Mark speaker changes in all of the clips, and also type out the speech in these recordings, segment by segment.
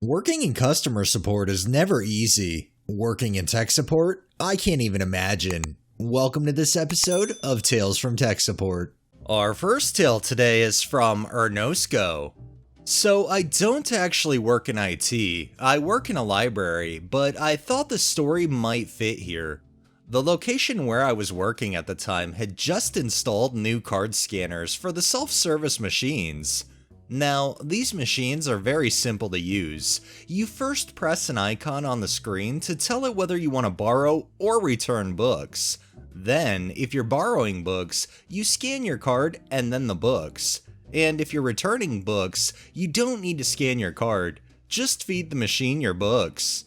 Speaker 1: Working in customer support is never easy. Working in tech support? I can't even imagine. Welcome to this episode of Tales from Tech Support. Our first tale today is from Ernosco. So I don't actually work in IT, I work in a library, but I thought the story might fit here. The location where I was working at the time had just installed new card scanners for the self-service machines. Now, these machines are very simple to use. You first press an icon on the screen to tell it whether you want to borrow or return books. Then, if you're borrowing books, you scan your card and then the books. And if you're returning books, you don't need to scan your card, just feed the machine your books.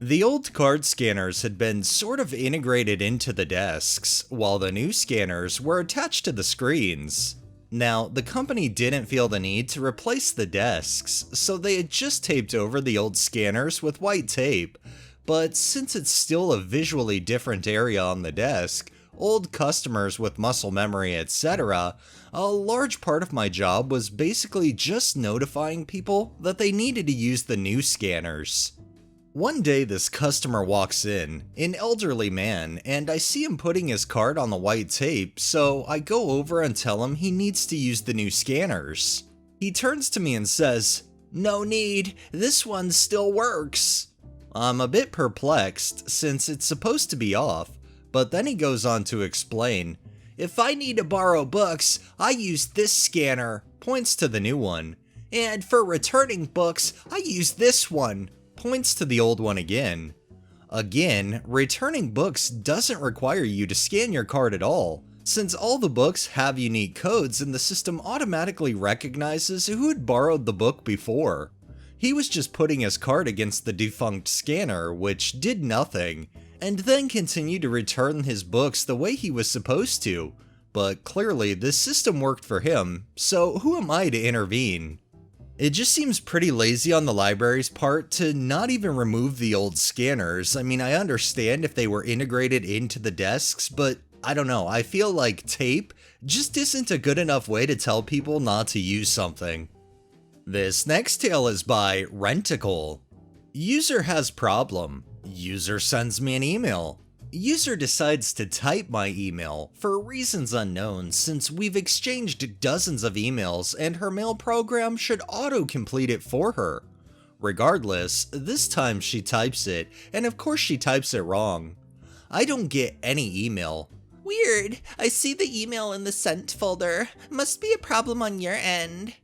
Speaker 1: The old card scanners had been sort of integrated into the desks, while the new scanners were attached to the screens. Now, the company didn't feel the need to replace the desks, so they had just taped over the old scanners with white tape. But since it's still a visually different area on the desk, old customers with muscle memory, etc., a large part of my job was basically just notifying people that they needed to use the new scanners. One day this customer walks in, an elderly man, and I see him putting his card on the white tape, so I go over and tell him he needs to use the new scanners. He turns to me and says, "No need, this one still works." I'm a bit perplexed since it's supposed to be off, but then he goes on to explain, "If I need to borrow books, I use this scanner," points to the new one, "and for returning books, I use this one," points to the old one again. Again, returning books doesn't require you to scan your card at all, since all the books have unique codes and the system automatically recognizes who had borrowed the book before. He was just putting his card against the defunct scanner, which did nothing, and then continued to return his books the way he was supposed to. But clearly, this system worked for him, so who am I to intervene? It just seems pretty lazy on the library's part to not even remove the old scanners. I mean, I understand if they were integrated into the desks, but I don't know, I feel like tape just isn't a good enough way to tell people not to use something. This next tale is by Renticle. User has problem. User sends me an email. User decides to type my email for reasons unknown since we've exchanged dozens of emails and her mail program should auto-complete it for her. Regardless, this time she types it, and of course she types it wrong. I don't get any email.
Speaker 2: Weird, I see the email in the sent folder. Must be a problem on your end.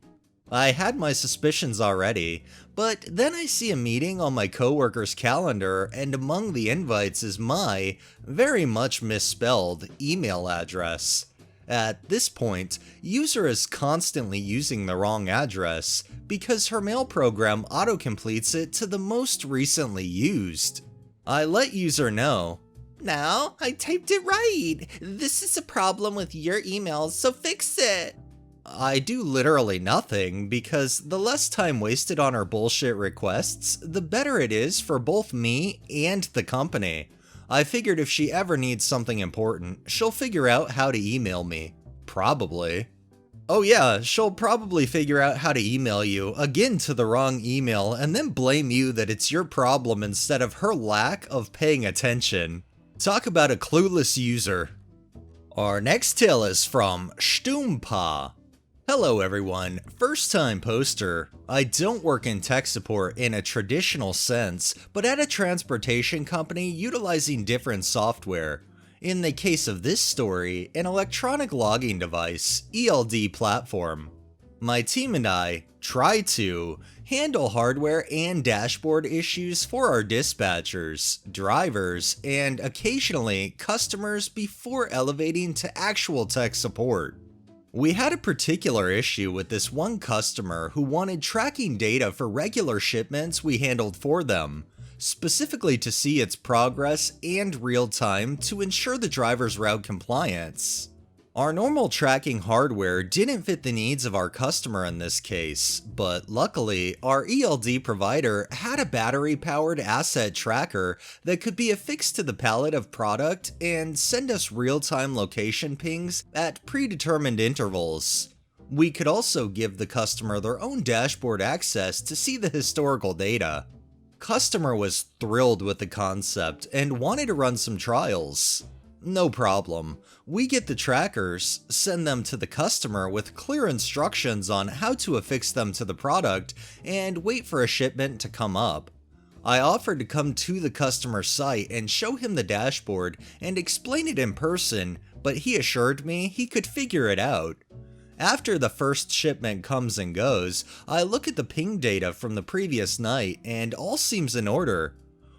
Speaker 1: I had my suspicions already, but then I see a meeting on my coworker's calendar and among the invites is my, very much misspelled, email address. At this point, user is constantly using the wrong address because her mail program auto-completes it to the most recently used. I let user know.
Speaker 2: "Now, I typed it right. This is a problem with your emails, so fix it."
Speaker 1: I do literally nothing because the less time wasted on her bullshit requests, the better it is for both me and the company. I figured if she ever needs something important, she'll figure out how to email me. Probably. Oh yeah, she'll probably figure out how to email you, again to the wrong email, and then blame you that it's your problem instead of her lack of paying attention. Talk about a clueless user. Our next tale is from Stumpa. Hello everyone, first time poster. I don't work in tech support in a traditional sense, but at a transportation company utilizing different software. In the case of this story, an electronic logging device, ELD platform. My team and I try to handle hardware and dashboard issues for our dispatchers, drivers, and occasionally customers before elevating to actual tech support. We had a particular issue with this one customer who wanted tracking data for regular shipments we handled for them, specifically to see its progress and real time to ensure the driver's route compliance. Our normal tracking hardware didn't fit the needs of our customer in this case, but luckily, our ELD provider had a battery-powered asset tracker that could be affixed to the pallet of product and send us real-time location pings at predetermined intervals. We could also give the customer their own dashboard access to see the historical data. Customer was thrilled with the concept and wanted to run some trials. No problem. We get the trackers, send them to the customer with clear instructions on how to affix them to the product, and wait for a shipment to come up. I offered to come to the customer site and show him the dashboard and explain it in person, but he assured me he could figure it out. After the first shipment comes and goes, I look at the ping data from the previous night and all seems in order.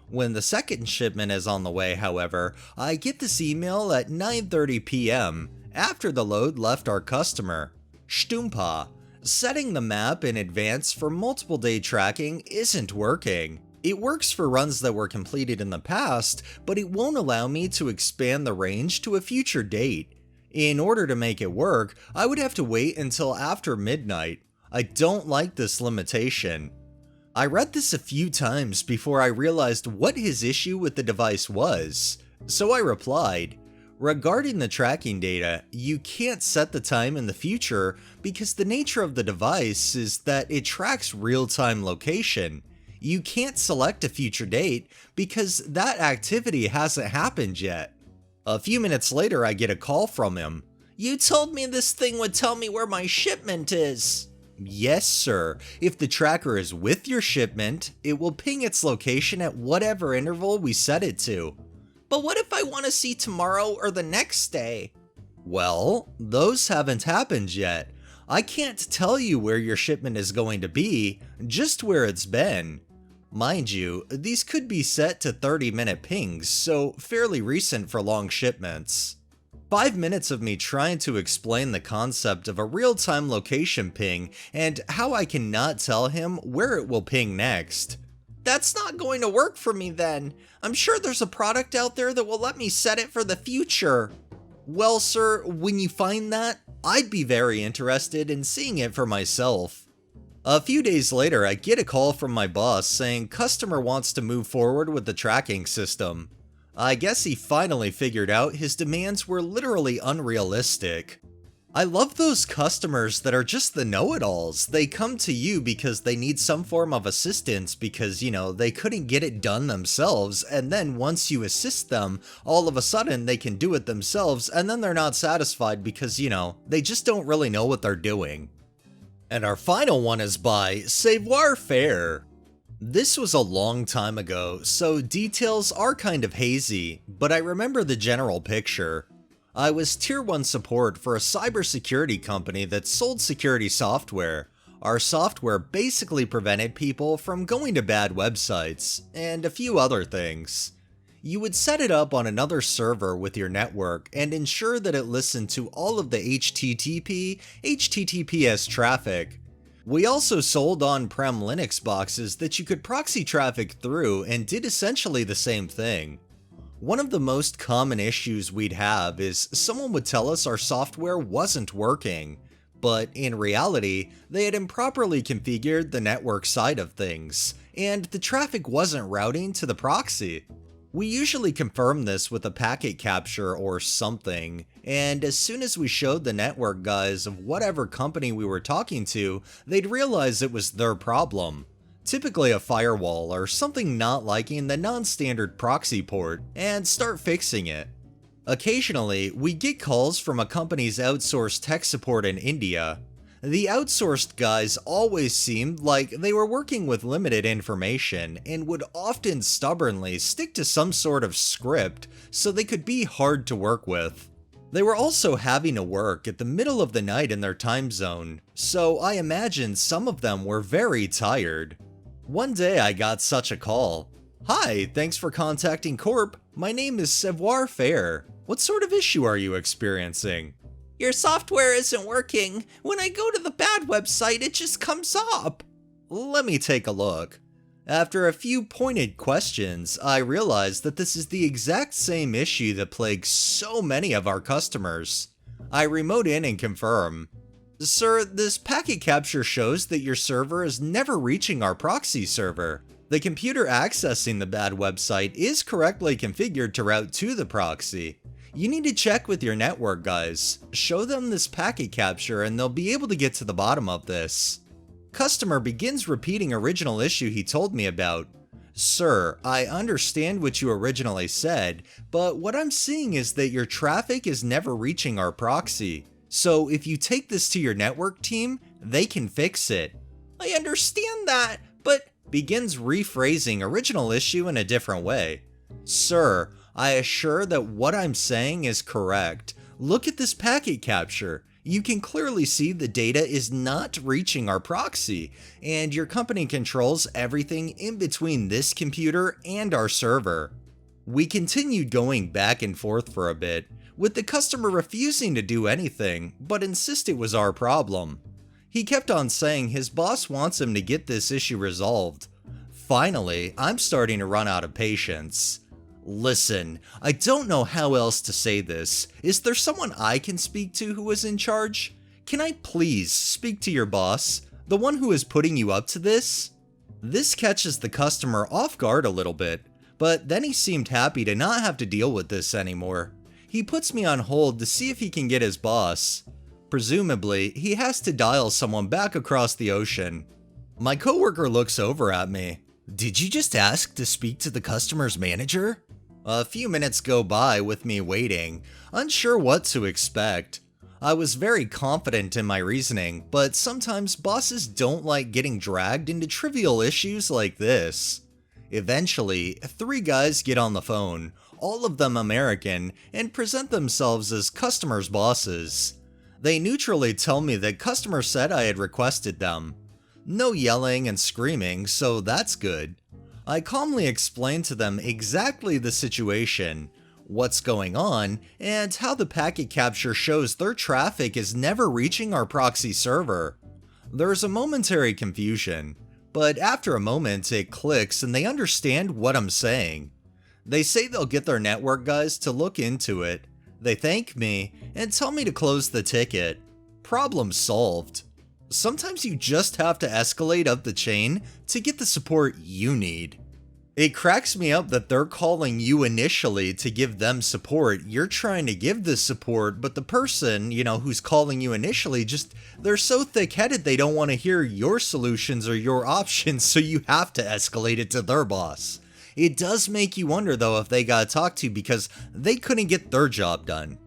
Speaker 1: When the second shipment is on the way, however, I get this email at 9:30 p.m. after the load left our customer. Stumpa. Setting the map in advance for multiple day tracking isn't working. It works for runs that were completed in the past, but it won't allow me to expand the range to a future date. In order to make it work, I would have to wait until after midnight. I don't like this limitation. I read this a few times before I realized what his issue with the device was. So I replied, regarding the tracking data, you can't set the time in the future because the nature of the device is that it tracks real-time location. You can't select a future date because that activity hasn't happened yet. A few minutes later, I get a call from him.
Speaker 2: You told me this thing would tell me where my shipment is.
Speaker 1: Yes, sir. If the tracker is with your shipment, it will ping its location at whatever interval we set it to.
Speaker 2: But what if I want to see tomorrow or the next day?
Speaker 1: Well, those haven't happened yet. I can't tell you where your shipment is going to be, just where it's been. Mind you, these could be set to 30-minute pings, so fairly recent for long shipments. 5 minutes of me trying to explain the concept of a real-time location ping and how I cannot tell him where it will ping next.
Speaker 2: That's not going to work for me then. I'm sure there's a product out there that will let me set it for the future.
Speaker 1: Well, sir, when you find that, I'd be very interested in seeing it for myself. A few days later, I get a call from my boss saying customer wants to move forward with the tracking system. I guess he finally figured out his demands were literally unrealistic. I love those customers that are just the know-it-alls. They come to you because they need some form of assistance because, they couldn't get it done themselves, and then once you assist them, all of a sudden they can do it themselves, and then they're not satisfied because, they just don't really know what they're doing. And our final one is by Savoir Faire. This was a long time ago, so details are kind of hazy, but I remember the general picture. I was Tier 1 support for a cybersecurity company that sold security software. Our software basically prevented people from going to bad websites, and a few other things. You would set it up on another server with your network and ensure that it listened to all of the HTTPS traffic. We also sold on-prem Linux boxes that you could proxy traffic through and did essentially the same thing. One of the most common issues we'd have is someone would tell us our software wasn't working, but in reality, they had improperly configured the network side of things, and the traffic wasn't routing to the proxy. We usually confirm this with a packet capture or something, and as soon as we showed the network guys of whatever company we were talking to, they'd realize it was their problem. Typically a firewall or something not liking the non-standard proxy port, and start fixing it. Occasionally, we get calls from a company's outsourced tech support in India. The outsourced guys always seemed like they were working with limited information and would often stubbornly stick to some sort of script so they could be hard to work with. They were also having to work at the middle of the night in their time zone, so I imagine some of them were very tired. One day I got such a call. "Hi, thanks for contacting Corp. My name is Savoir Faire. What sort of issue are you experiencing?"
Speaker 2: Your software isn't working. When I go to the bad website, it just comes up.
Speaker 1: Let me take a look. After a few pointed questions, I realized that this is the exact same issue that plagues so many of our customers. I remote in and confirm. "Sir, this packet capture shows that your server is never reaching our proxy server. The computer accessing the bad website is correctly configured to route to the proxy. You need to check with your network guys. Show them this packet capture and they'll be able to get to the bottom of this. Customer begins repeating original issue he told me about. Sir, I understand what you originally said, but what I'm seeing is that your traffic is never reaching our proxy. So if you take this to your network team, they can fix it.
Speaker 2: I understand that, but
Speaker 1: Begins rephrasing original issue in a different way. Sir, I assure that what I'm saying is correct. Look at this packet capture. You can clearly see the data is not reaching our proxy, and your company controls everything in between this computer and our server. We continued going back and forth for a bit, with the customer refusing to do anything, but insist it was our problem. He kept on saying his boss wants him to get this issue resolved. Finally, I'm starting to run out of patience. Listen, I don't know how else to say this. Is there someone I can speak to who is in charge? Can I please speak to your boss, the one who is putting you up to this? This catches the customer off guard a little bit, but then he seemed happy to not have to deal with this anymore. He puts me on hold to see if he can get his boss. Presumably, he has to dial someone back across the ocean. My coworker looks over at me. Did you just ask to speak to the customer's manager? A few minutes go by with me waiting, unsure what to expect. I was very confident in my reasoning, but sometimes bosses don't like getting dragged into trivial issues like this. Eventually, 3 guys get on the phone, all of them American, and present themselves as customers' bosses. They neutrally tell me that customer said I had requested them. No yelling and screaming, so that's good. I calmly explain to them exactly the situation, what's going on, and how the packet capture shows their traffic is never reaching our proxy server. There's a momentary confusion, but after a moment it clicks and they understand what I'm saying. They say they'll get their network guys to look into it. They thank me and tell me to close the ticket. Problem solved. Sometimes you just have to escalate up the chain to get the support you need. It cracks me up that they're calling you initially to give them support. You're trying to give this support, but the person, who's calling you initially, they're so thick-headed they don't want to hear your solutions or your options, so you have to escalate it to their boss. It does make you wonder though if they got talked to because they couldn't get their job done.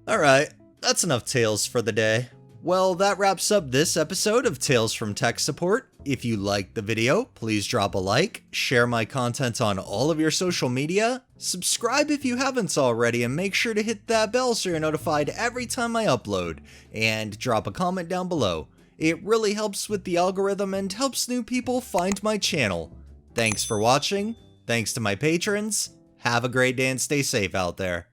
Speaker 1: Alright, that's enough tales for the day. Well, that wraps up this episode of Tales from Tech Support. If you liked the video, please drop a like, share my content on all of your social media, subscribe if you haven't already, and make sure to hit that bell so you're notified every time I upload, and drop a comment down below. It really helps with the algorithm and helps new people find my channel. Thanks for watching. Thanks to my patrons. Have a great day and stay safe out there.